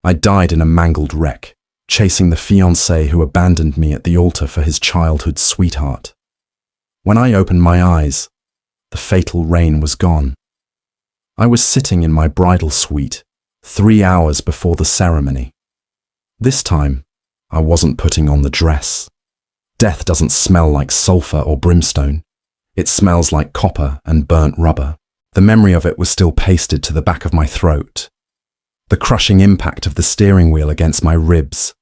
I died in a mangled wreck, chasing the fiancé who abandoned me at the altar for his childhood sweetheart. When I opened my eyes, the fatal rain was gone. I was sitting in my bridal suite, 3 hours before the ceremony. This time, I wasn't putting on the dress. Death doesn't smell like sulfur or brimstone. It smells like copper and burnt rubber. The memory of it was still pasted to the back of my throat. The crushing impact of the steering wheel against my ribs.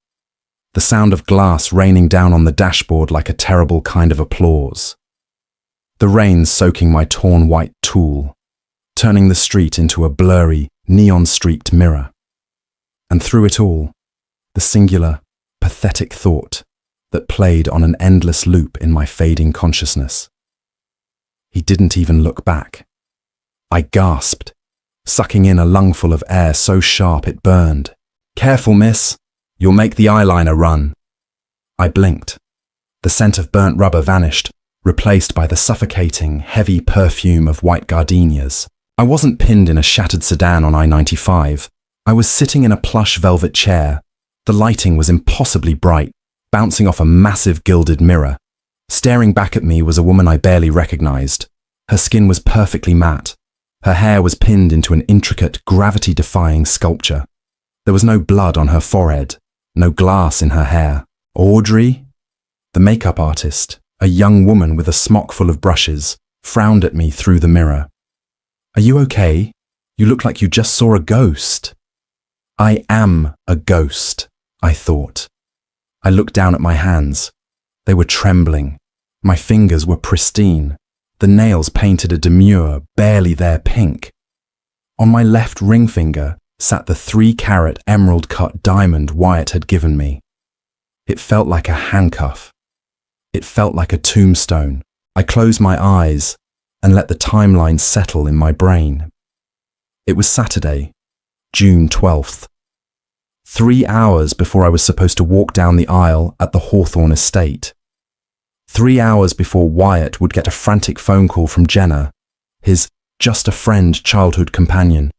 The sound of glass raining down on the dashboard like a terrible kind of applause. The rain soaking my torn white tool, turning the street into a blurry, neon-streaked mirror. And through it all, the singular, pathetic thought that played on an endless loop in my fading consciousness. He didn't even look back. I gasped, sucking in a lungful of air so sharp it burned. "Careful, miss. You'll make the eyeliner run." I blinked. The scent of burnt rubber vanished, replaced by the suffocating, heavy perfume of white gardenias. I wasn't pinned in a shattered sedan on I-95. I was sitting in a plush velvet chair. The lighting was impossibly bright, bouncing off a massive gilded mirror. Staring back at me was a woman I barely recognized. Her skin was perfectly matte. Her hair was pinned into an intricate, gravity-defying sculpture. There was no blood on her forehead, no glass in her hair. Audrey? The makeup artist, a young woman with a smock full of brushes, frowned at me through the mirror. "Are you okay? You look like you just saw a ghost." "I am a ghost," I thought. I looked down at my hands. They were trembling. My fingers were pristine. The nails painted a demure, barely there pink. On my left ring finger sat the 3-carat emerald-cut diamond Wyatt had given me. It felt like a handcuff. It felt like a tombstone. I closed my eyes and let the timeline settle in my brain. It was Saturday, June 12th. 3 hours before I was supposed to walk down the aisle at the Hawthorne estate. 3 hours before Wyatt would get a frantic phone call from Jenna, his just-a-friend childhood companion,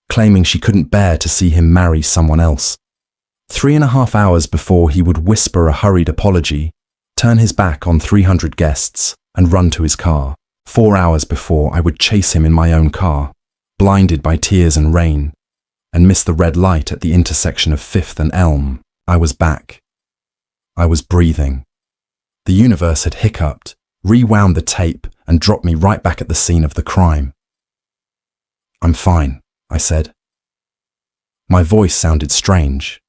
claiming she couldn't bear to see him marry someone else. 3.5 hours before he would whisper a hurried apology, turn his back on 300 guests, and run to his car. 4 hours before I would chase him in my own car, blinded by tears and rain, and miss the red light at the intersection of 5th and Elm. I was back. I was breathing. The universe had hiccuped, rewound the tape, and dropped me right back at the scene of the crime. "I'm fine," I said. My voice sounded strange,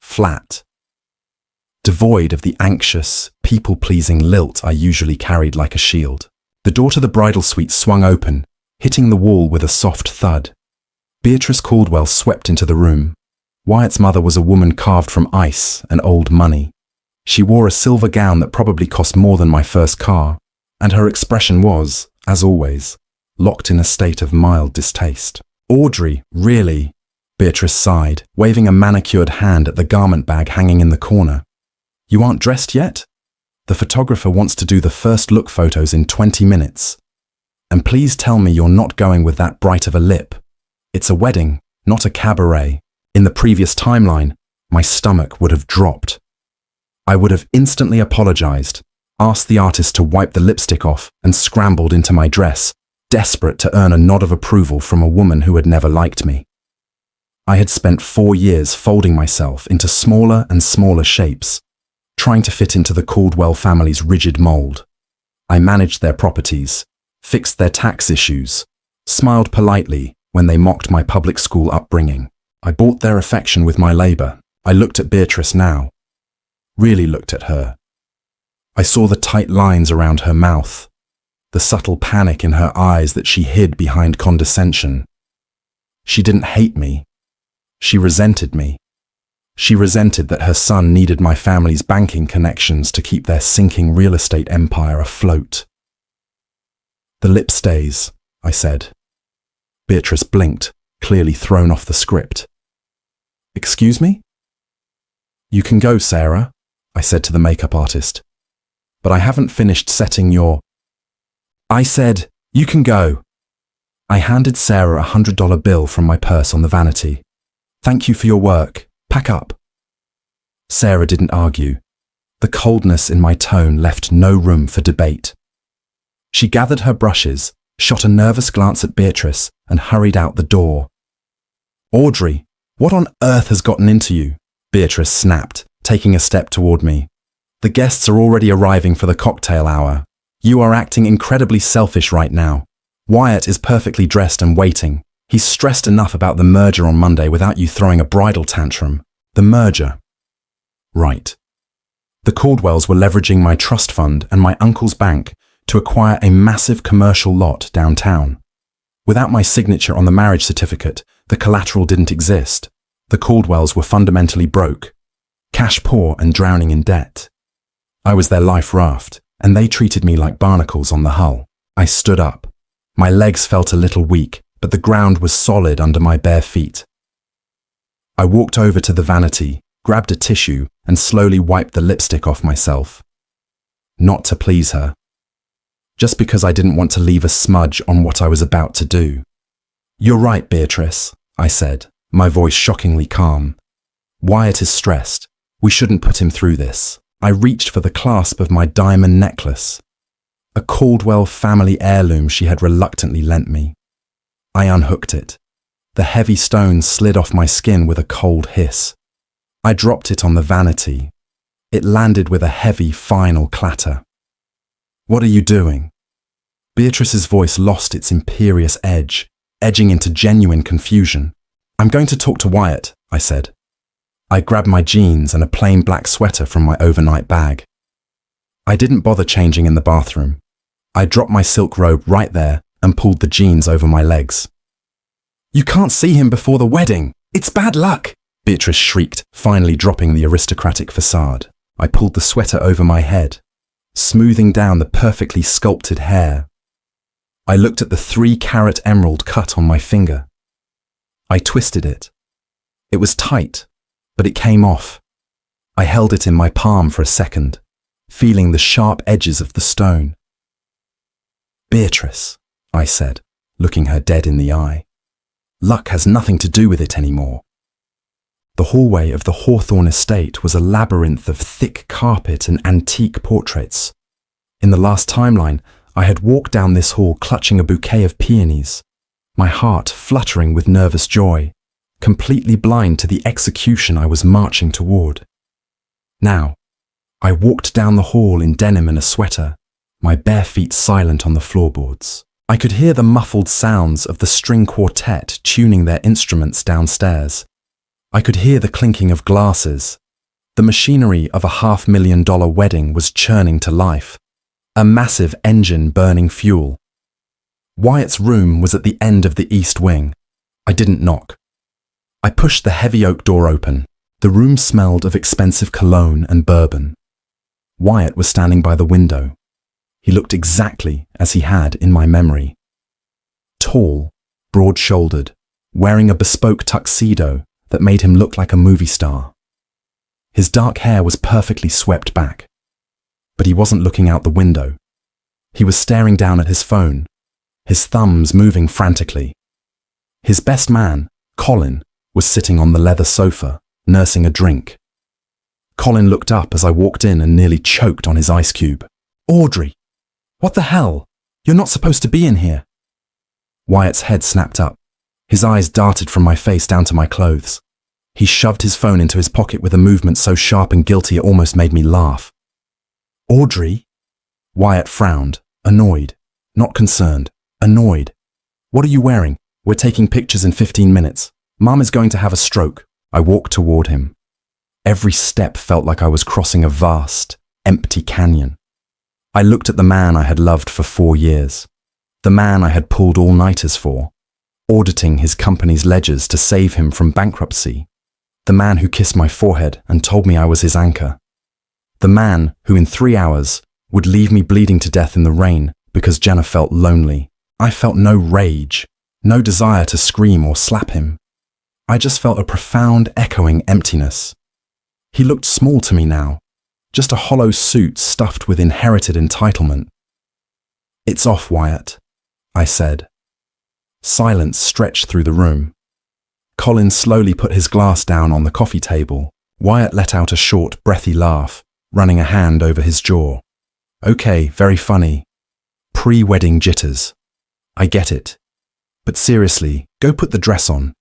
flat, devoid of the anxious, people-pleasing lilt I usually carried like a shield. The door to the bridal suite swung open, hitting the wall with a soft thud. Beatrice Caldwell swept into the room. Wyatt's mother was a woman carved from ice and old money. She wore a silver gown that probably cost more than my first car, and her expression was, as always, locked in a state of mild distaste. "Audrey, really?" Beatrice sighed, waving a manicured hand at the garment bag hanging in the corner. "You aren't dressed yet? The photographer wants to do the first look photos in 20 minutes. And please tell me you're not going with that bright of a lip. It's a wedding, not a cabaret." In the previous timeline, my stomach would have dropped. I would have instantly apologized, asked the artist to wipe the lipstick off, and scrambled into my dress, desperate to earn a nod of approval from a woman who had never liked me. I had spent 4 years folding myself into smaller and smaller shapes, trying to fit into the Caldwell family's rigid mold. I managed their properties, fixed their tax issues, smiled politely when they mocked my public school upbringing. I bought their affection with my labor. I looked at Beatrice now. Really looked at her. I saw the tight lines around her mouth, the subtle panic in her eyes that she hid behind condescension. She didn't hate me. She resented me. She resented that her son needed my family's banking connections to keep their sinking real estate empire afloat. "The lip stays," I said. Beatrice blinked, clearly thrown off the script. "Excuse me?" "You can go, Sarah," I said to the makeup artist. "But I haven't finished setting your—" I said, "You can go." I handed Sarah a $100 bill from my purse on the vanity. "Thank you for your work. Pack up." Sarah didn't argue. The coldness in my tone left no room for debate. She gathered her brushes, shot a nervous glance at Beatrice, and hurried out the door. "Audrey, what on earth has gotten into you?" Beatrice snapped, taking a step toward me. "The guests are already arriving for the cocktail hour. You are acting incredibly selfish right now. Wyatt is perfectly dressed and waiting. He's stressed enough about the merger on Monday without you throwing a bridal tantrum." The merger. Right. The Caldwells were leveraging my trust fund and my uncle's bank to acquire a massive commercial lot downtown. Without my signature on the marriage certificate, the collateral didn't exist. The Caldwells were fundamentally broke, cash poor and drowning in debt. I was their life raft, and they treated me like barnacles on the hull. I stood up. My legs felt a little weak, but the ground was solid under my bare feet. I walked over to the vanity, grabbed a tissue, and slowly wiped the lipstick off myself. Not to please her. Just because I didn't want to leave a smudge on what I was about to do. "You're right, Beatrice," I said, my voice shockingly calm. "Wyatt is stressed. We shouldn't put him through this." I reached for the clasp of my diamond necklace, a Caldwell family heirloom she had reluctantly lent me. I unhooked it. The heavy stone slid off my skin with a cold hiss. I dropped it on the vanity. It landed with a heavy, final clatter. "What are you doing?" Beatrice's voice lost its imperious edge, edging into genuine confusion. "I'm going to talk to Wyatt," I said. I grabbed my jeans and a plain black sweater from my overnight bag. I didn't bother changing in the bathroom. I dropped my silk robe right there and pulled the jeans over my legs. "You can't see him before the wedding. It's bad luck," Beatrice shrieked, finally dropping the aristocratic facade. I pulled the sweater over my head, smoothing down the perfectly sculpted hair. I looked at the 3-carat emerald cut on my finger. I twisted it. It was tight, but it came off. I held it in my palm for a second, feeling the sharp edges of the stone. "Beatrice," I said, looking her dead in the eye. "Luck has nothing to do with it anymore." The hallway of the Hawthorne estate was a labyrinth of thick carpet and antique portraits. In the last timeline, I had walked down this hall clutching a bouquet of peonies, my heart fluttering with nervous joy, completely blind to the execution I was marching toward. Now, I walked down the hall in denim and a sweater, my bare feet silent on the floorboards. I could hear the muffled sounds of the string quartet tuning their instruments downstairs. I could hear the clinking of glasses. The machinery of a $500,000 wedding was churning to life, a massive engine burning fuel. Wyatt's room was at the end of the east wing. I didn't knock. I pushed the heavy oak door open. The room smelled of expensive cologne and bourbon. Wyatt was standing by the window. He looked exactly as he had in my memory. Tall, broad-shouldered, wearing a bespoke tuxedo that made him look like a movie star. His dark hair was perfectly swept back. But he wasn't looking out the window. He was staring down at his phone, his thumbs moving frantically. His best man, Colin, was sitting on the leather sofa, nursing a drink. Colin looked up as I walked in and nearly choked on his ice cube. "Audrey! What the hell? You're not supposed to be in here." Wyatt's head snapped up. His eyes darted from my face down to my clothes. He shoved his phone into his pocket with a movement so sharp and guilty it almost made me laugh. "Audrey?" Wyatt frowned, annoyed, not concerned, annoyed. "What are you wearing? We're taking pictures in 15 minutes. Mom is going to have a stroke." I walked toward him. Every step felt like I was crossing a vast, empty canyon. I looked at the man I had loved for 4 years, the man I had pulled all-nighters for, auditing his company's ledgers to save him from bankruptcy, the man who kissed my forehead and told me I was his anchor, the man who in 3 hours would leave me bleeding to death in the rain because Jenna felt lonely. I felt no rage, no desire to scream or slap him. I just felt a profound, echoing emptiness. He looked small to me now, just a hollow suit stuffed with inherited entitlement. "It's off, Wyatt," I said. Silence stretched through the room. Colin slowly put his glass down on the coffee table. Wyatt let out a short, breathy laugh, running a hand over his jaw. Okay, very funny. Pre-wedding jitters. I get it. But seriously, go put the dress on.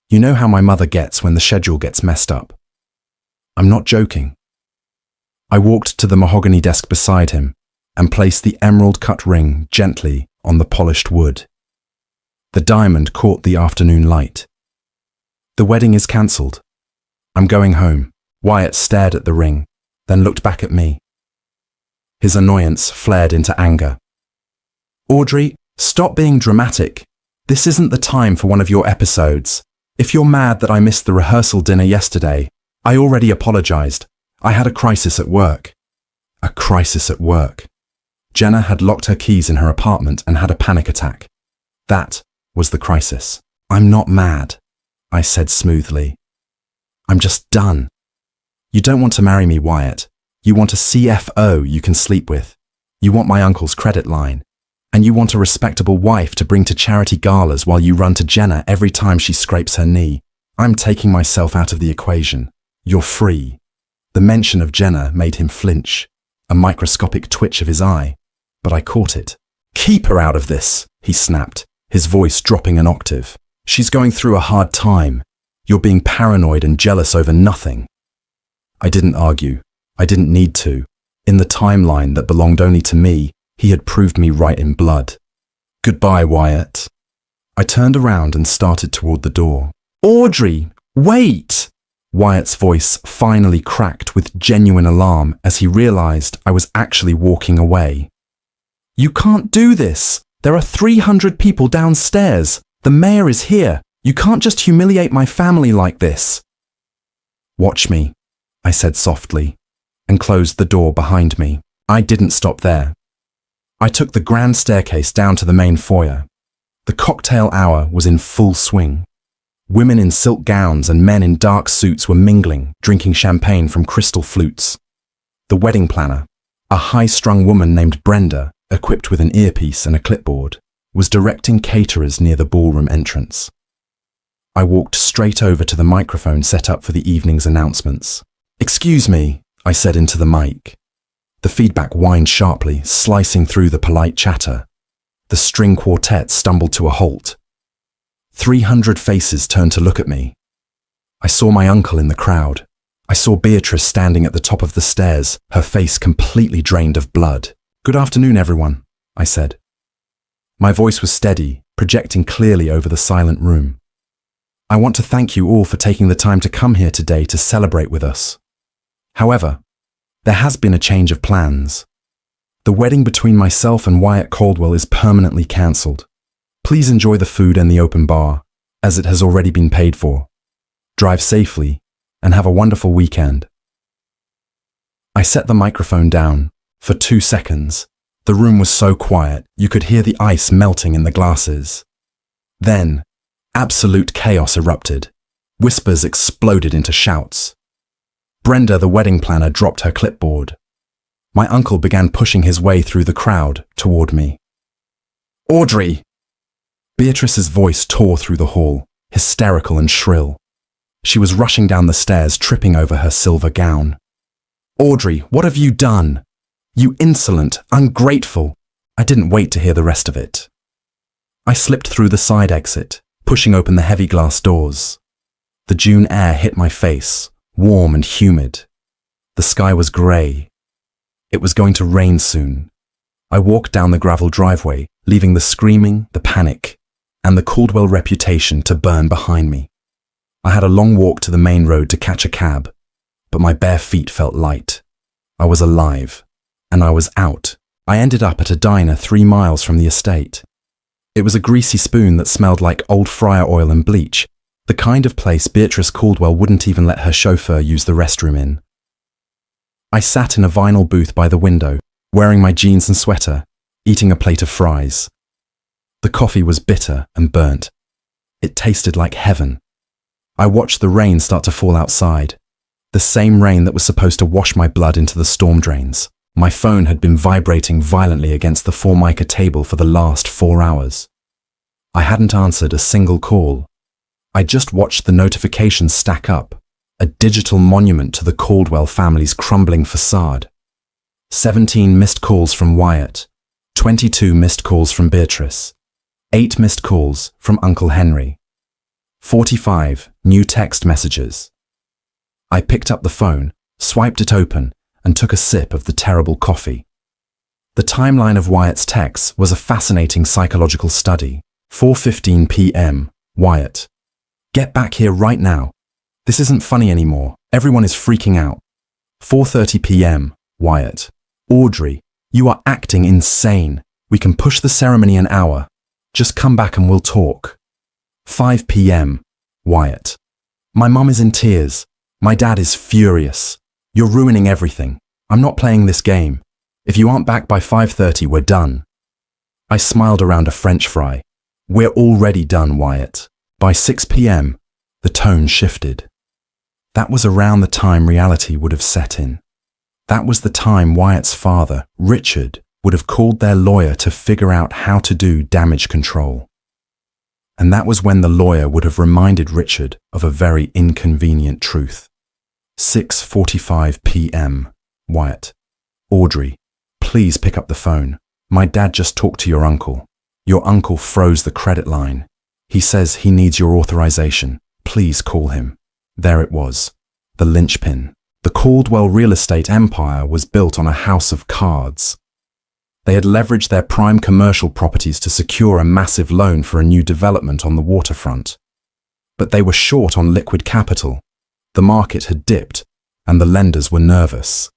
You know how my mother gets when the schedule gets messed up. I'm not joking. I walked to the mahogany desk beside him and placed the emerald-cut ring gently on the polished wood. The diamond caught the afternoon light. The wedding is cancelled. I'm going home. Wyatt stared at the ring, then looked back at me. His annoyance flared into anger. Audrey, stop being dramatic. This isn't the time for one of your episodes. If you're mad that I missed the rehearsal dinner yesterday, I already apologized. I had a crisis at work. A crisis at work. Jenna had locked her keys in her apartment and had a panic attack. That was the crisis. I'm not mad, I said smoothly. I'm just done. You don't want to marry me, Wyatt. You want a CFO you can sleep with. You want my uncle's credit line. And you want a respectable wife to bring to charity galas while you run to Jenna every time she scrapes her knee. I'm taking myself out of the equation. You're free. The mention of Jenna made him flinch, a microscopic twitch of his eye, but I caught it. Keep her out of this, he snapped, his voice dropping an octave. She's going through a hard time. You're being paranoid and jealous over nothing. I didn't argue. I didn't need to. In the timeline that belonged only to me, he had proved me right in blood. Goodbye, Wyatt. I turned around and started toward the door. Audrey, wait! Wyatt's voice finally cracked with genuine alarm as he realized I was actually walking away. You can't do this. There are 300 people downstairs. The mayor is here. You can't just humiliate my family like this. Watch me, I said softly, and closed the door behind me. I didn't stop there. I took the grand staircase down to the main foyer. The cocktail hour was in full swing. Women in silk gowns and men in dark suits were mingling, drinking champagne from crystal flutes. The wedding planner, a high-strung woman named Brenda, equipped with an earpiece and a clipboard, was directing caterers near the ballroom entrance. I walked straight over to the microphone set up for the evening's announcements. Excuse me, I said into the mic. The feedback whined sharply, slicing through the polite chatter. The string quartet stumbled to a halt. 300 faces turned to look at me. I saw my uncle in the crowd. I saw Beatrice standing at the top of the stairs, her face completely drained of blood. Good afternoon, everyone, I said. My voice was steady, projecting clearly over the silent room. I want to thank you all for taking the time to come here today to celebrate with us. However, there has been a change of plans. The wedding between myself and Wyatt Caldwell is permanently cancelled. Please enjoy the food and the open bar, as it has already been paid for. Drive safely, and have a wonderful weekend. I set the microphone down. For 2 seconds, the room was so quiet you could hear the ice melting in the glasses. Then, absolute chaos erupted. Whispers exploded into shouts. Brenda, the wedding planner, dropped her clipboard. My uncle began pushing his way through the crowd toward me. Audrey! Beatrice's voice tore through the hall, hysterical and shrill. She was rushing down the stairs, tripping over her silver gown. Audrey, what have you done? You insolent, ungrateful. I didn't wait to hear the rest of it. I slipped through the side exit, pushing open the heavy glass doors. The June air hit my face, warm and humid. The sky was grey. It was going to rain soon. I walked down the gravel driveway, leaving the screaming, the panic, and the Caldwell reputation to burn behind me. I had a long walk to the main road to catch a cab, but my bare feet felt light. I was alive, and I was out. I ended up at a diner 3 miles from the estate. It was a greasy spoon that smelled like old fryer oil and bleach, the kind of place Beatrice Caldwell wouldn't even let her chauffeur use the restroom in. I sat in a vinyl booth by the window, wearing my jeans and sweater, eating a plate of fries. The coffee was bitter and burnt. It tasted like heaven. I watched the rain start to fall outside, the same rain that was supposed to wash my blood into the storm drains. My phone had been vibrating violently against the Formica table for the last 4 hours. I hadn't answered a single call. I just watched the notifications stack up, a digital monument to the Caldwell family's crumbling facade. 17 missed calls from Wyatt, 22 missed calls from Beatrice, 8 missed calls from Uncle Henry, 45 new text messages. I picked up the phone, swiped it open, and took a sip of the terrible coffee. The timeline of Wyatt's texts was a fascinating psychological study. 4:15 p.m. Wyatt. Get back here right now. This isn't funny anymore. Everyone is freaking out. 4:30 p.m. Wyatt. Audrey, you are acting insane. We can push the ceremony an hour. Just come back and we'll talk. 5 p.m. Wyatt. My mum is in tears. My dad is furious. You're ruining everything. I'm not playing this game. If you aren't back by 5:30, we're done. I smiled around a French fry. We're already done, Wyatt. By 6 p.m., the tone shifted. That was around the time reality would have set in. That was the time Wyatt's father, Richard, would have called their lawyer to figure out how to do damage control. And that was when the lawyer would have reminded Richard of a very inconvenient truth. 6:45 p.m. Wyatt. Audrey, please pick up the phone. My dad just talked to your uncle. Your uncle froze the credit line. He says he needs your authorization. Please call him. There it was, the linchpin. The Caldwell real estate empire was built on a house of cards. They had leveraged their prime commercial properties to secure a massive loan for a new development on the waterfront. But they were short on liquid capital. The market had dipped, and the lenders were nervous.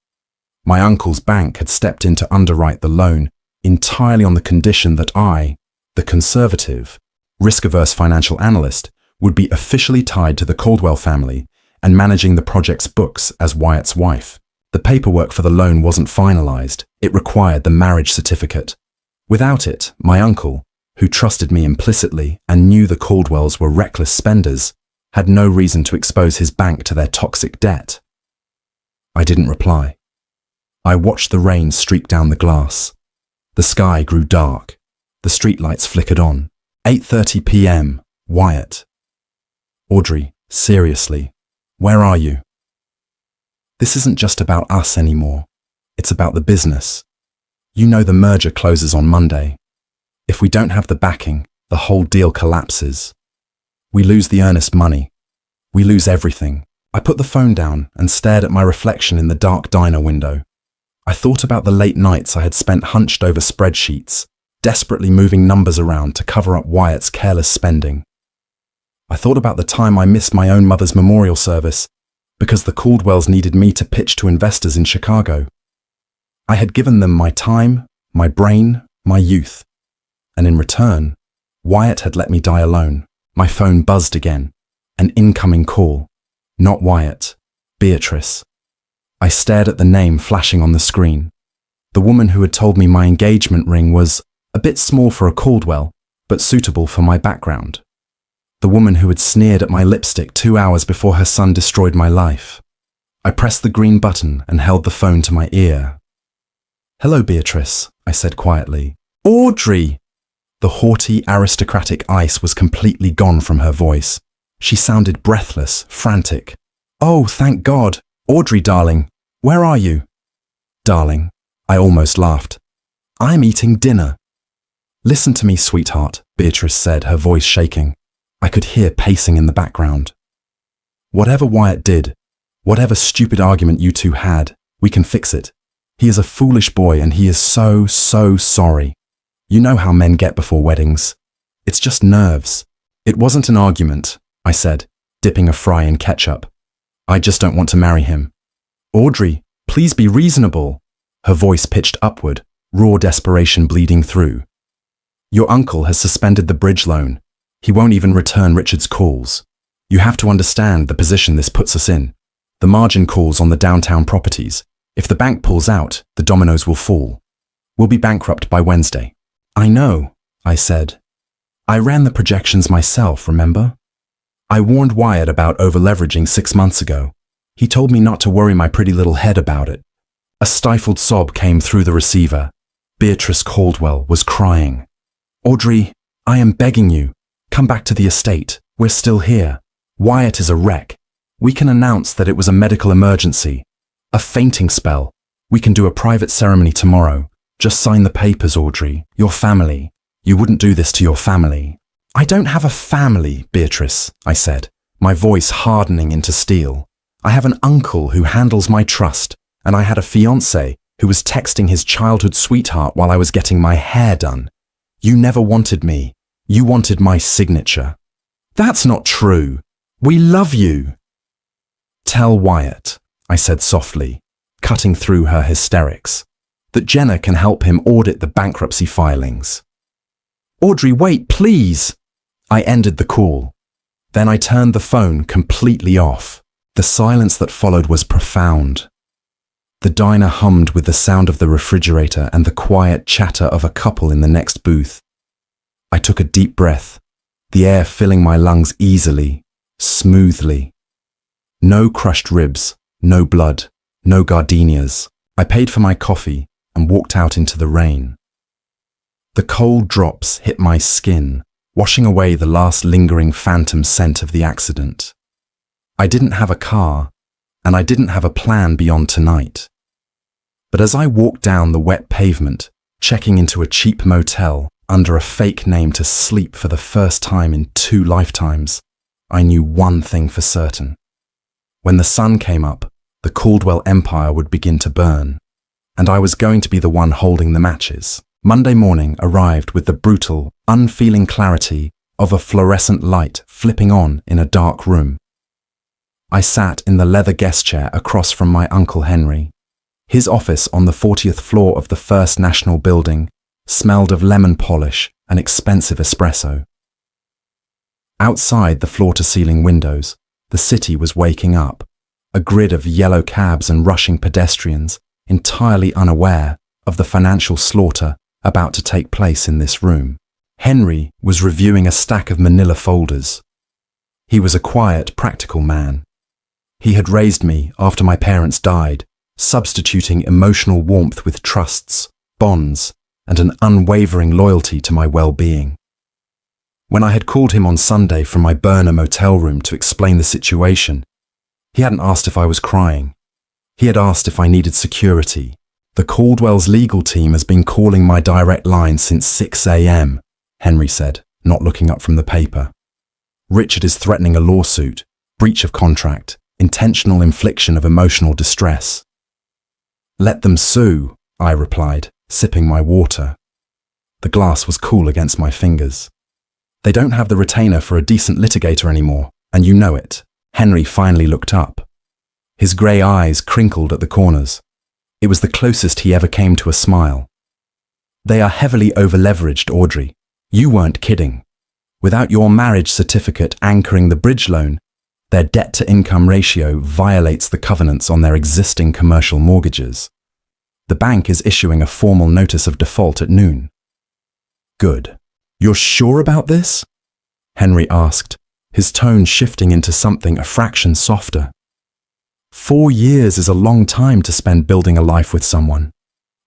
My uncle's bank had stepped in to underwrite the loan entirely on the condition that I, the conservative, risk-averse financial analyst, would be officially tied to the Caldwell family and managing the project's books as Wyatt's wife. The paperwork for the loan wasn't finalized. It required the marriage certificate. Without it, my uncle, who trusted me implicitly and knew the Caldwells were reckless spenders, had no reason to expose his bank to their toxic debt. I didn't reply. I watched the rain streak down the glass. The sky grew dark. The streetlights flickered on. 8:30 p.m. Wyatt. Audrey, seriously, where are you? This isn't just about us anymore. It's about the business. You know the merger closes on Monday. If we don't have the backing, the whole deal collapses. We lose the earnest money. We lose everything. I put the phone down and stared at my reflection in the dark diner window. I thought about the late nights I had spent hunched over spreadsheets, desperately moving numbers around to cover up Wyatt's careless spending. I thought about the time I missed my own mother's memorial service because the Caldwells needed me to pitch to investors in Chicago. I had given them my time, my brain, my youth. And in return, Wyatt had let me die alone. My phone buzzed again. An incoming call. Not Wyatt. Beatrice. I stared at the name flashing on the screen. The woman who had told me my engagement ring was a bit small for a Caldwell, but suitable for my background. The woman who had sneered at my lipstick 2 hours before her son destroyed my life. I pressed the green button and held the phone to my ear. "Hello, Beatrice," I said quietly. "Audrey!" The haughty, aristocratic ice was completely gone from her voice. She sounded breathless, frantic. "Oh, thank God! Audrey, darling, where are you?" "Darling," I almost laughed. "I'm eating dinner." "Listen to me, sweetheart," Beatrice said, her voice shaking. I could hear pacing in the background. "Whatever Wyatt did, whatever stupid argument you two had, we can fix it. He is a foolish boy and he is so sorry. You know how men get before weddings. It's just nerves." "It wasn't an argument," I said, dipping a fry in ketchup. "I just don't want to marry him." "Audrey, please be reasonable." Her voice pitched upward, raw desperation bleeding through. "Your uncle has suspended the bridge loan. He won't even return Richard's calls. You have to understand the position this puts us in. The margin calls on the downtown properties. If the bank pulls out, the dominoes will fall. We'll be bankrupt by Wednesday." "I know," I said. "I ran the projections myself, remember? I warned Wyatt about over-leveraging 6 months ago. He told me not to worry my pretty little head about it." A stifled sob came through the receiver. Beatrice Caldwell was crying. "Audrey, I am begging you, come back to the estate. We're still here. Wyatt is a wreck. We can announce that it was a medical emergency. A fainting spell. We can do a private ceremony tomorrow. Just sign the papers, Audrey. Your family. You wouldn't do this to your family. I don't have a family, Beatrice, I said, my voice hardening into steel. I have an uncle who handles my trust, and I had a fiancé who was texting his childhood sweetheart while I was getting my hair done. You never wanted me. You wanted my signature. That's not true. We love you. Tell Wyatt, I said softly, cutting through her hysterics, that Jenna can help him audit the bankruptcy filings. Audrey, wait, please. I ended the call. Then I turned the phone completely off. The silence that followed was profound. The diner hummed with the sound of the refrigerator and the quiet chatter of a couple in the next booth. I took a deep breath, the air filling my lungs easily, smoothly. No crushed ribs, no blood, no gardenias. I paid for my coffee and walked out into the rain. The cold drops hit my skin, washing away the last lingering phantom scent of the accident. I didn't have a car, and I didn't have a plan beyond tonight. But as I walked down the wet pavement, checking into a cheap motel under a fake name to sleep for the first time in 2 lifetimes, I knew one thing for certain. When the sun came up, the Caldwell empire would begin to burn, and I was going to be the one holding the matches. Monday morning arrived with the brutal, unfeeling clarity of a fluorescent light flipping on in a dark room. I sat in the leather guest chair across from my Uncle Henry. His office on the 40th floor of the First National Building smelled of lemon polish and expensive espresso. Outside the floor-to-ceiling windows, the city was waking up, a grid of yellow cabs and rushing pedestrians, entirely unaware of the financial slaughter about to take place in this room. Henry was reviewing a stack of manila folders. He was a quiet, practical man. He had raised me after my parents died, substituting emotional warmth with trusts, bonds, and an unwavering loyalty to my well-being. When I had called him on Sunday from my burner motel room to explain the situation, he hadn't asked if I was crying. He had asked if I needed security. The Caldwell's legal team has been calling my direct line since 6 a.m., Henry said, not looking up from the paper. Richard is threatening a lawsuit, breach of contract, intentional infliction of emotional distress. Let them sue, I replied, sipping my water. The glass was cool against my fingers. They don't have the retainer for a decent litigator anymore, and you know it. Henry finally looked up. His grey eyes crinkled at the corners. It was the closest he ever came to a smile. They are heavily over-leveraged, Audrey. You weren't kidding. Without your marriage certificate anchoring the bridge loan, their debt-to-income ratio violates the covenants on their existing commercial mortgages. The bank is issuing a formal notice of default at noon. Good. You're sure about this? Henry asked, his tone shifting into something a fraction softer. 4 years is a long time to spend building a life with someone,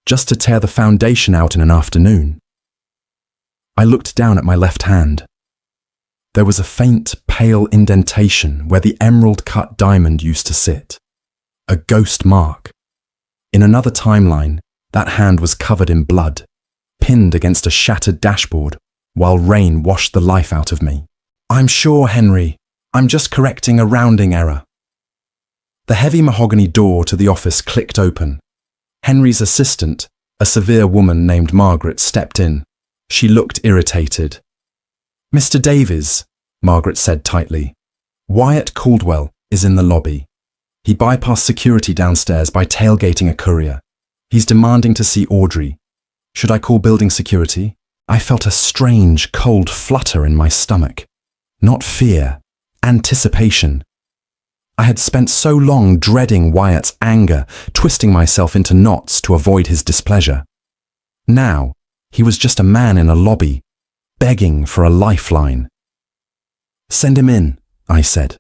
just to tear the foundation out in an afternoon. I looked down at my left hand. There was a faint, pale indentation where the emerald-cut diamond used to sit. A ghost mark. In another timeline, that hand was covered in blood, pinned against a shattered dashboard, while rain washed the life out of me. I'm sure, Henry. I'm just correcting a rounding error. The heavy mahogany door to the office clicked open. Henry's assistant, a severe woman named Margaret, stepped in. She looked irritated. Mr. Davies, Margaret said tightly. Wyatt Caldwell is in the lobby. He bypassed security downstairs by tailgating a courier. He's demanding to see Audrey. Should I call building security? I felt a strange, cold flutter in my stomach. Not fear, anticipation. I had spent so long dreading Wyatt's anger, twisting myself into knots to avoid his displeasure. Now, he was just a man in a lobby, begging for a lifeline. Send him in, I said.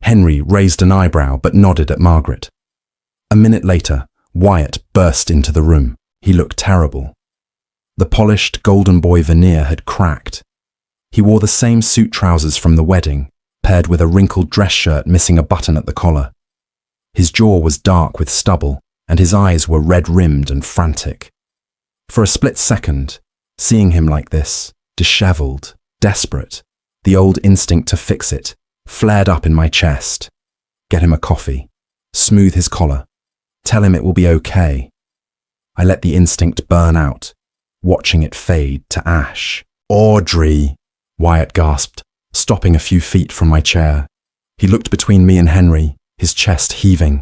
Henry raised an eyebrow but nodded at Margaret. A minute later, Wyatt burst into the room. He looked terrible. The polished golden boy veneer had cracked. He wore the same suit trousers from the wedding, paired with a wrinkled dress shirt missing a button at the collar. His jaw was dark with stubble, and his eyes were red-rimmed and frantic. For a split second, seeing him like this, disheveled, desperate, the old instinct to fix it flared up in my chest. Get him a coffee, smooth his collar, tell him it will be okay. I let the instinct burn out, watching it fade to ash. "Audrey!" Wyatt gasped, stopping a few feet from my chair. He looked between me and Henry, his chest heaving.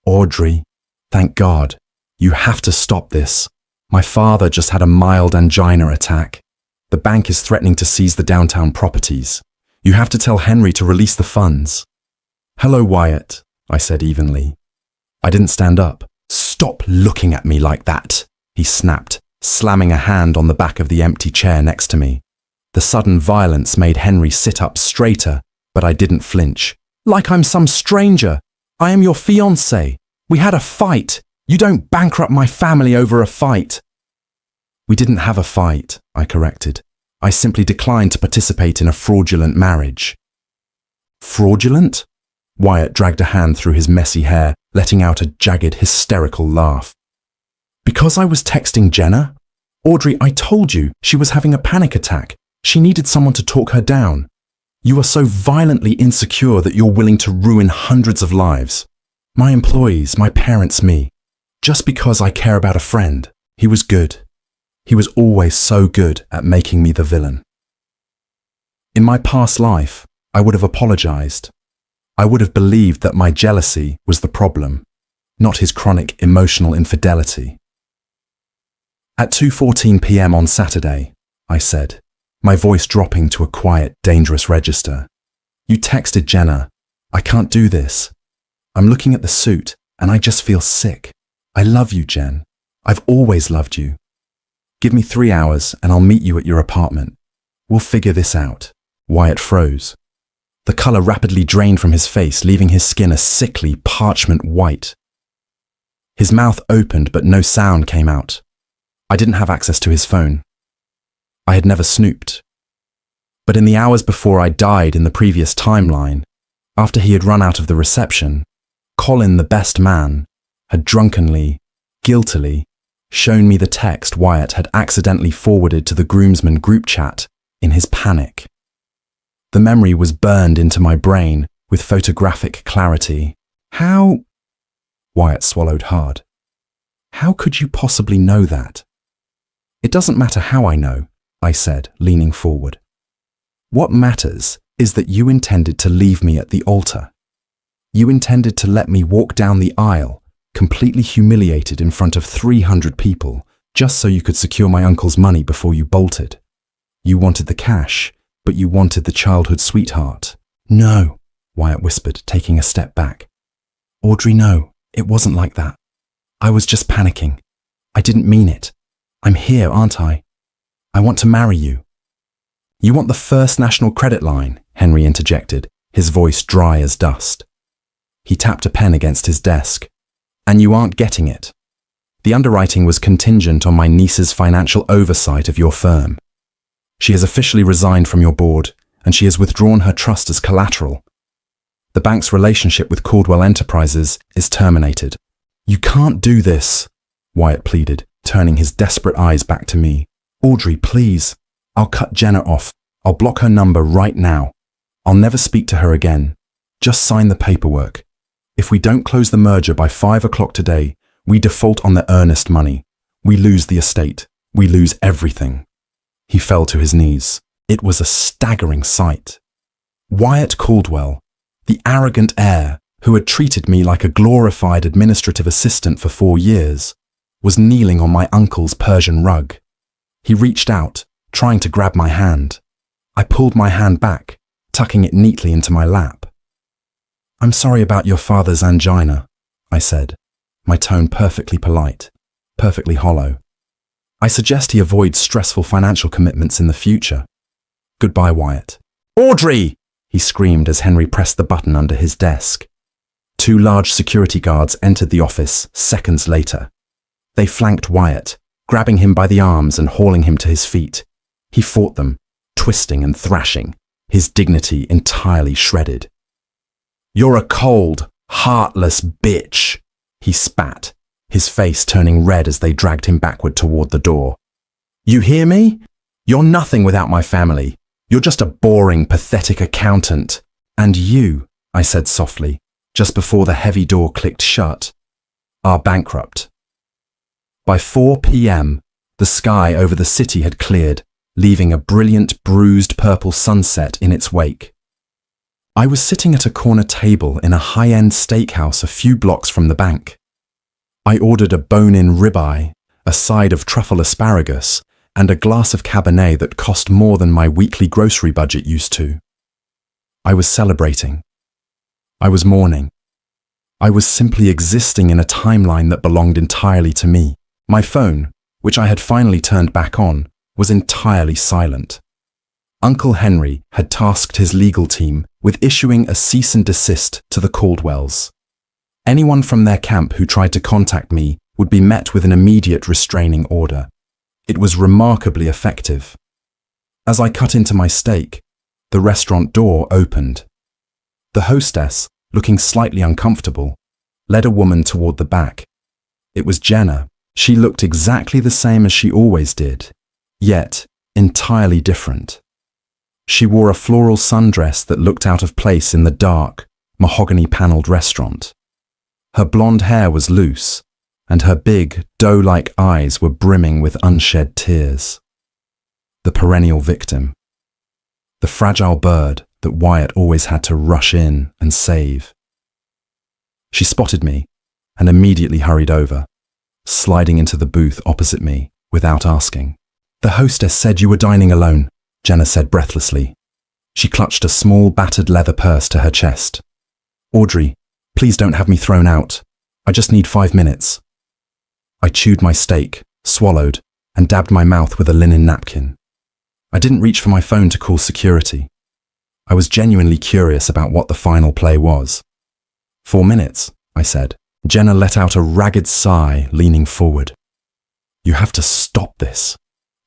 "Audrey, thank God. You have to stop this. My father just had a mild angina attack. The bank is threatening to seize the downtown properties. You have to tell Henry to release the funds." "Hello, Wyatt," I said evenly. I didn't stand up. "Stop looking at me like that," he snapped, slamming a hand on the back of the empty chair next to me. The sudden violence made Henry sit up straighter, but I didn't flinch. "Like I'm some stranger. I am your fiancé. We had a fight. You don't bankrupt my family over a fight." "We didn't have a fight," I corrected. "I simply declined to participate in a fraudulent marriage." "Fraudulent?" Wyatt dragged a hand through his messy hair, letting out a jagged, hysterical laugh. "Because I was texting Jenna? Audrey, I told you she was having a panic attack. She needed someone to talk her down. You are so violently insecure that you're willing to ruin hundreds of lives. My employees, my parents, me. Just because I care about a friend. He was good. He was always so good at making me the villain." In my past life, I would have apologized. I would have believed that my jealousy was the problem, not his chronic emotional infidelity. "At 2:14 p.m. on Saturday," I said, my voice dropping to a quiet, dangerous register. "You texted Jenna. I can't do this. I'm looking at the suit, and I just feel sick. I love you, Jen. I've always loved you. Give me 3 hours, and I'll meet you at your apartment. We'll figure this out." Wyatt froze. The color rapidly drained from his face, leaving his skin a sickly, parchment white. His mouth opened, but no sound came out. I didn't have access to his phone. I had never snooped. But in the hours before I died in the previous timeline, after he had run out of the reception, Colin, the best man, had drunkenly, guiltily, shown me the text Wyatt had accidentally forwarded to the groomsmen group chat in his panic. The memory was burned into my brain with photographic clarity. "How?" Wyatt swallowed hard. "How could you possibly know that?" "It doesn't matter how I know," I said, leaning forward. "What matters is that you intended to leave me at the altar. You intended to let me walk down the aisle, completely humiliated in front of 300 people, just so you could secure my uncle's money before you bolted. You wanted the cash, but you wanted the childhood sweetheart." "No," Wyatt whispered, taking a step back. "Audrey, no, it wasn't like that. I was just panicking. I didn't mean it. I'm here, aren't I? I want to marry you." "You want the First National Credit line," Henry interjected, his voice dry as dust. He tapped a pen against his desk. "And you aren't getting it. The underwriting was contingent on my niece's financial oversight of your firm. She has officially resigned from your board, and she has withdrawn her trust as collateral. The bank's relationship with Caldwell Enterprises is terminated." "You can't do this," Wyatt pleaded, turning his desperate eyes back to me. "Audrey, please. I'll cut Jenna off. I'll block her number right now. I'll never speak to her again. Just sign the paperwork. If we don't close the merger by 5 o'clock today, we default on the earnest money. We lose the estate. We lose everything." He fell to his knees. It was a staggering sight. Wyatt Caldwell, the arrogant heir who had treated me like a glorified administrative assistant for 4 years, was kneeling on my uncle's Persian rug. He reached out, trying to grab my hand. I pulled my hand back, tucking it neatly into my lap. "I'm sorry about your father's angina," I said, my tone perfectly polite, perfectly hollow. "I suggest he avoids stressful financial commitments in the future. Goodbye, Wyatt." "Audrey!" he screamed as Henry pressed the button under his desk. 2 large security guards entered the office seconds later. They flanked Wyatt, grabbing him by the arms and hauling him to his feet. He fought them, twisting and thrashing, his dignity entirely shredded. "You're a cold, heartless bitch," he spat, his face turning red as they dragged him backward toward the door. "You hear me? You're nothing without my family. You're just a boring, pathetic accountant. And you," I said softly, just before the heavy door clicked shut, "are bankrupt." By 4 p.m., the sky over the city had cleared, leaving a brilliant, bruised purple sunset in its wake. I was sitting at a corner table in a high-end steakhouse a few blocks from the bank. I ordered a bone-in ribeye, a side of truffle asparagus, and a glass of Cabernet that cost more than my weekly grocery budget used to. I was celebrating. I was mourning. I was simply existing in a timeline that belonged entirely to me. My phone, which I had finally turned back on, was entirely silent. Uncle Henry had tasked his legal team with issuing a cease and desist to the Caldwells. Anyone from their camp who tried to contact me would be met with an immediate restraining order. It was remarkably effective. As I cut into my steak, the restaurant door opened. The hostess, looking slightly uncomfortable, led a woman toward the back. It was Jenna. She looked exactly the same as she always did, yet entirely different. She wore a floral sundress that looked out of place in the dark, mahogany-paneled restaurant. Her blonde hair was loose, and her big, doe-like eyes were brimming with unshed tears. The perennial victim. The fragile bird that Wyatt always had to rush in and save. She spotted me and immediately hurried over, sliding into the booth opposite me without asking. "The hostess said you were dining alone," Jenna said breathlessly. She clutched a small, battered leather purse to her chest. "Audrey, please don't have me thrown out. I just need 5 minutes." I chewed my steak, swallowed, and dabbed my mouth with a linen napkin. I didn't reach for my phone to call security. I was genuinely curious about what the final play was. 4 minutes, I said. Jenna let out a ragged sigh, leaning forward. "You have to stop this.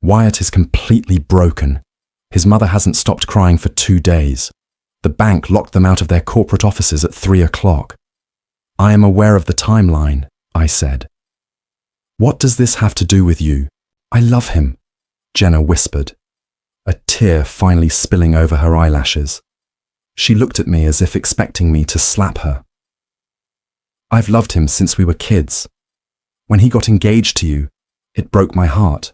Wyatt is completely broken. His mother hasn't stopped crying for 2 days. The bank locked them out of their corporate offices at 3 o'clock. I am aware of the timeline," I said. "What does this have to do with you?" "I love him," Jenna whispered, a tear finally spilling over her eyelashes. She looked at me as if expecting me to slap her. "I've loved him since we were kids. When he got engaged to you, it broke my heart.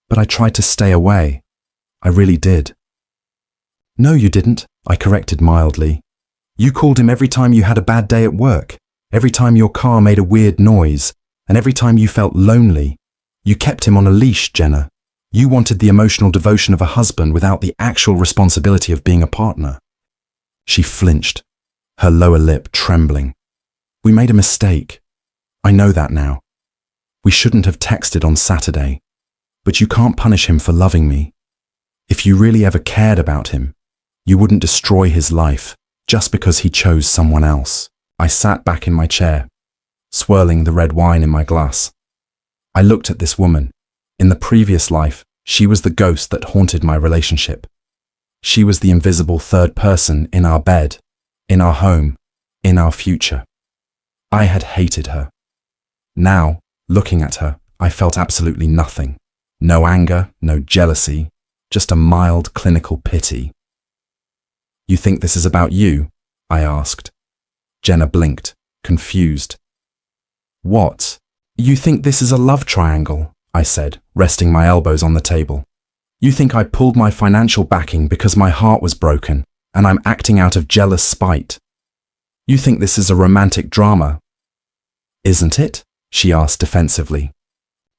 But I tried to stay away. I really did." "No, you didn't," I corrected mildly. "You called him every time you had a bad day at work, every time your car made a weird noise, and every time you felt lonely. You kept him on a leash, Jenna. You wanted the emotional devotion of a husband without the actual responsibility of being a partner." She flinched, her lower lip trembling. "We made a mistake. I know that now. We shouldn't have texted on Saturday. But you can't punish him for loving me. If you really ever cared about him, you wouldn't destroy his life just because he chose someone else." I sat back in my chair, swirling the red wine in my glass. I looked at this woman. In the previous life, she was the ghost that haunted my relationship. She was the invisible third person in our bed, in our home, in our future. I had hated her. Now, looking at her, I felt absolutely nothing. No anger, no jealousy, just a mild clinical pity. "You think this is about you?" I asked. Jenna blinked, confused. "What? You think this is a love triangle?" I said, resting my elbows on the table. "You think I pulled my financial backing because my heart was broken, and I'm acting out of jealous spite? You think this is a romantic drama?" "Isn't it?" she asked defensively.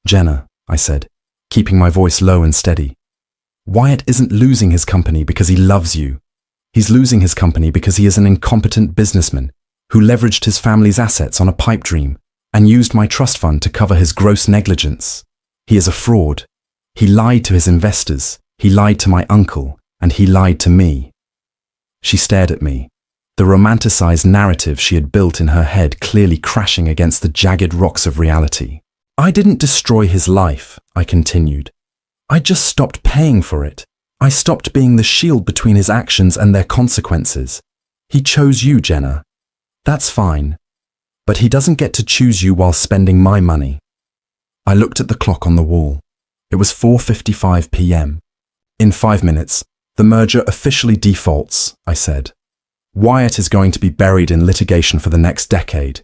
"Jenna," I said, keeping my voice low and steady, "Wyatt isn't losing his company because he loves you. He's losing his company because he is an incompetent businessman who leveraged his family's assets on a pipe dream and used my trust fund to cover his gross negligence. He is a fraud. He lied to his investors, he lied to my uncle, and he lied to me." She stared at me, the romanticized narrative she had built in her head clearly crashing against the jagged rocks of reality. "I didn't destroy his life," I continued. "I just stopped paying for it. I stopped being the shield between his actions and their consequences. He chose you, Jenna. That's fine. But he doesn't get to choose you while spending my money. I looked at the clock on the wall. It was 4:55 p.m. In 5 minutes, the merger officially defaults, I said. Wyatt is going to be buried in litigation for the next decade.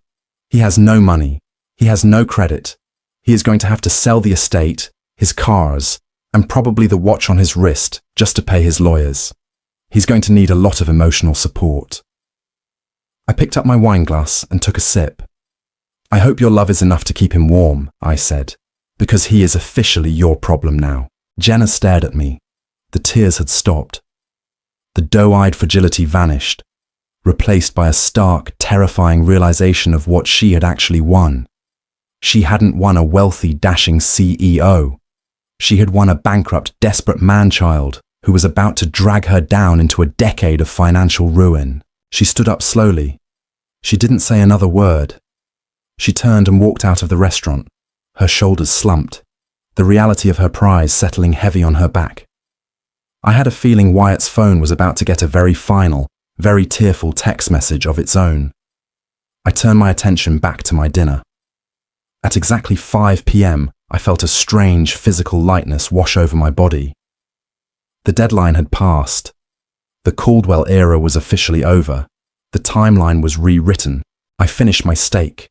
He has no money. He has no credit. He is going to have to sell the estate, his cars, and probably the watch on his wrist just to pay his lawyers. He's going to need a lot of emotional support. I picked up my wine glass and took a sip. I hope your love is enough to keep him warm, I said, because he is officially your problem now. Jenna stared at me. The tears had stopped. The doe-eyed fragility vanished, replaced by a stark, terrifying realization of what she had actually won. She hadn't won a wealthy, dashing CEO. She had won a bankrupt, desperate man-child who was about to drag her down into a decade of financial ruin. She stood up slowly. She didn't say another word. She turned and walked out of the restaurant, her shoulders slumped, the reality of her prize settling heavy on her back. I had a feeling Wyatt's phone was about to get a very final, very tearful text message of its own. I turned my attention back to my dinner. At exactly 5 p.m., I felt a strange physical lightness wash over my body. The deadline had passed. The Caldwell era was officially over. The timeline was rewritten. I finished my steak.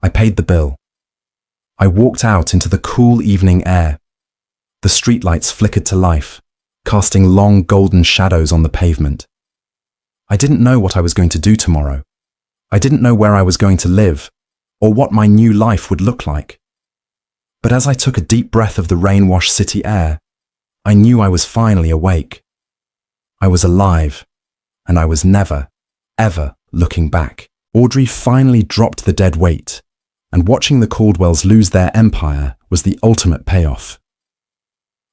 I paid the bill. I walked out into the cool evening air. The streetlights flickered to life, casting long golden shadows on the pavement. I didn't know what I was going to do tomorrow. I didn't know where I was going to live, or what my new life would look like. But as I took a deep breath of the rain-washed city air, I knew I was finally awake. I was alive, and I was never, ever looking back. Audrey finally dropped the dead weight, and watching the Caldwells lose their empire was the ultimate payoff.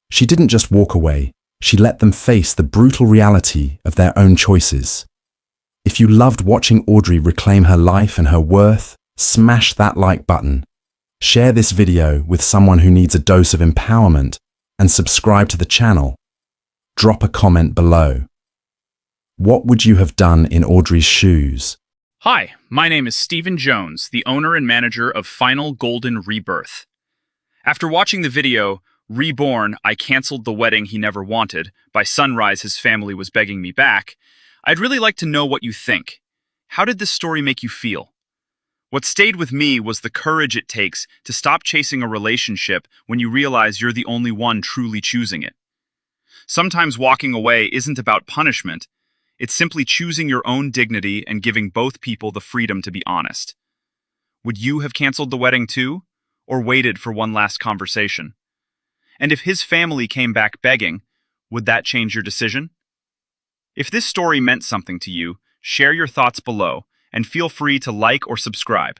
She didn't just walk away, she let them face the brutal reality of their own choices. If you loved watching Audrey reclaim her life and her worth, smash that like button. Share this video with someone who needs a dose of empowerment and subscribe to the channel. Drop a comment below. What would you have done in Audrey's shoes? Hi, my name is Stephen Jones, the owner and manager of Final Golden Rebirth. After watching the video, Reborn, I Canceled the Wedding He Never Wanted, by Sunrise His Family Was Begging Me Back, I'd really like to know what you think. How did this story make you feel? What stayed with me was the courage it takes to stop chasing a relationship when you realize you're the only one truly choosing it. Sometimes walking away isn't about punishment. It's simply choosing your own dignity and giving both people the freedom to be honest. Would you have canceled the wedding too, or waited for one last conversation? And if his family came back begging, would that change your decision? If this story meant something to you, share your thoughts below, and feel free to like or subscribe.